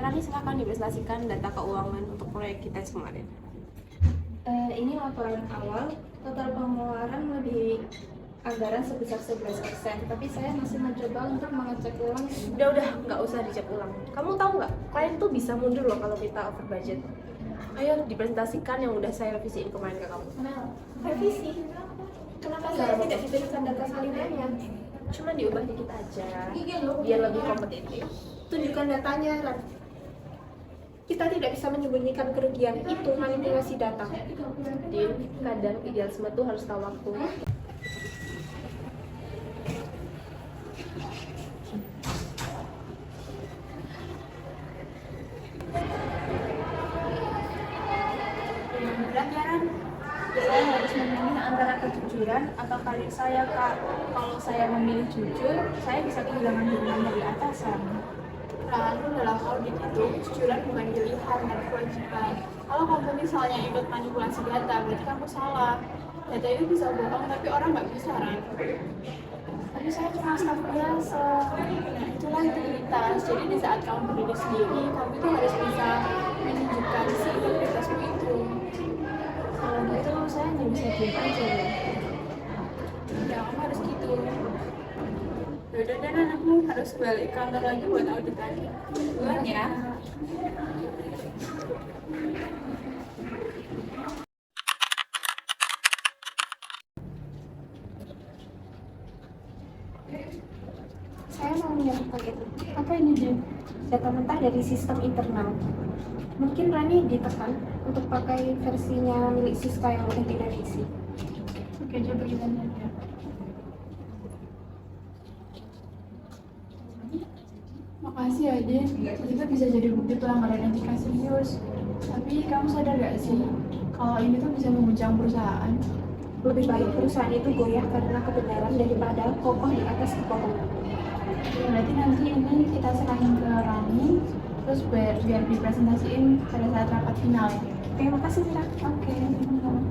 Rani silakan dipresentasikan data keuangan untuk proyek kita kemarin. Ini laporan awal, total pengeluaran melebihi anggaran sebesar 11%, tapi saya masih mencoba untuk mengecek ulang. Udah, nggak usah dicek ulang. Kamu tahu nggak, klien tuh bisa mundur loh kalau kita over budget. Ayo dipresentasikan yang udah saya revisiin kemarin ke kamu. Revisi? Kenapa saya tidak diberikan data salinannya? Cuma diubah dikit aja, biar lebih kompetitif. Tunjukkan datanya, Ran. Kita tidak bisa menyembunyikan kerugian, itu manipulasi data. Din, kadang idealisme tuh harus tahu waktu. Berat ya, Ran? Saya harus memilih antara kejujuran atau karir saya, Kak. Kalau saya memilih jujur, saya bisa kehilangan dukungan dari atasan. Lalu dalam audit itu, kejujuran bukan pilihan dan kewajiban. Kalau kamu misalnya ikut manipulasi data, berarti kamu salah. Data itu bisa bohong, tapi orang nggak bisa, Ran. Tapi saya cuma staf biasa. Nah, itulah integritas. Jadi di saat kamu berdiri sendiri, kamu itu harus bisa menunjukkan si integritasmu itu. Kalau gitu, saya hanya bisa diam aja ya. Ya, kamu harus gitu. Yaudah dan anakmu harus balik kantor lagi buat audit lagi. Duluan ya. Saya mau menyerahkan itu. Apa ini, Jen? Data mentah dari sistem internal. Mungkin Rani ditekan untuk pakai versinya milik Siska yang udah direvisi. Oke, coba kita lihat ya. Makasih ya, Jen. Itu bisa jadi bukti pelanggaran etika serius. Tapi kamu sadar gak sih, kalau ini tuh bisa menguncang perusahaan? Lebih baik perusahaan itu goyah karena kebenaran daripada kokoh di atas kebohongan. Berarti nanti ini kita serahin ke Rani, terus biar dipresentasiin pada saat rapat final. Terima kasih, Sira. Oke, sama-sama.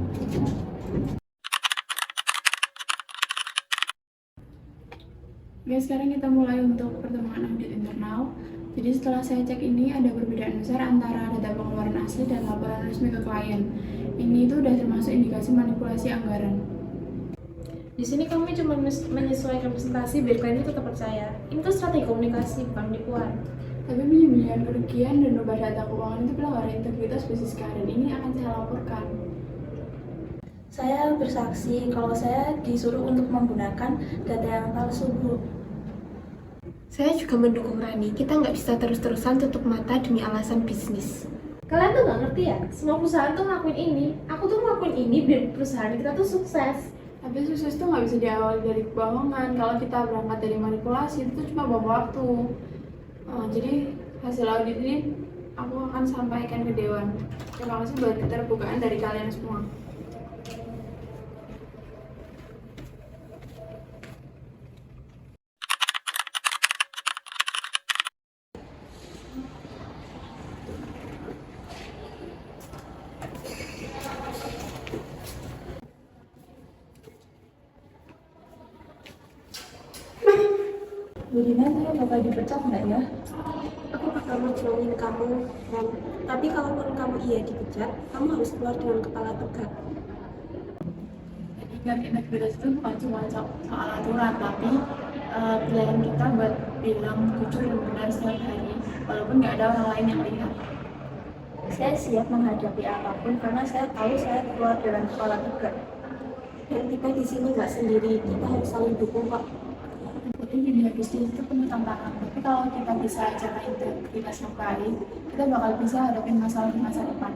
Oke, sekarang kita mulai untuk pertemuan audit internal. Jadi setelah saya cek ini ada perbedaan besar antara data pengeluaran asli dan laporan resmi ke klien. Ini itu udah termasuk indikasi manipulasi anggaran. Di sini kami cuma menyesuaikan presentasi biar klien itu tetap percaya. Ini tuh strategi komunikasi, bukan penipuan. Tapi penyembunyian kerugian dan rubah data keuangan itu pelanggaran integritas bisnis dan ini akan saya laporkan. Saya bersaksi kalau saya disuruh untuk menggunakan data yang palsu, Bu. Saya juga mendukung Rani. Kita nggak bisa terus-terusan tutup mata demi alasan bisnis. Kalian tuh nggak ngerti ya, semua perusahaan tuh ngelakuin ini. Aku tuh ngelakuin ini biar perusahaan kita tuh sukses. Tapi sukses itu nggak bisa diawali dari kebohongan. Kalau kita berangkat dari manipulasi, itu cuma bom waktu. Jadi hasil audit ini aku akan sampaikan ke Dewan. Terima kasih buat keterbukaan dari kalian semua. Bu Dina, saya bakal dipecat nggak ya? Aku bakal ngejauhin kamu, Ran. Tapi kalaupun kamu iya dipecat, kamu harus keluar dengan kepala tegak. Ingat, integritas itu bukan cuma soal aturan, tapi pilihan kita buat bilang jujur dan benar setiap hari, walaupun nggak ada orang lain yang lihat. Saya siap menghadapi apapun karena saya tahu saya keluar dengan kepala tegak. Dan kita di sini nggak sendiri, kita harus saling dukung kok. Jadi dunia bisnis itu penuh tantangan, tapi kalau kita bisa jaga integritas yang baik, kita bakal bisa hadapin masalah di masa depan.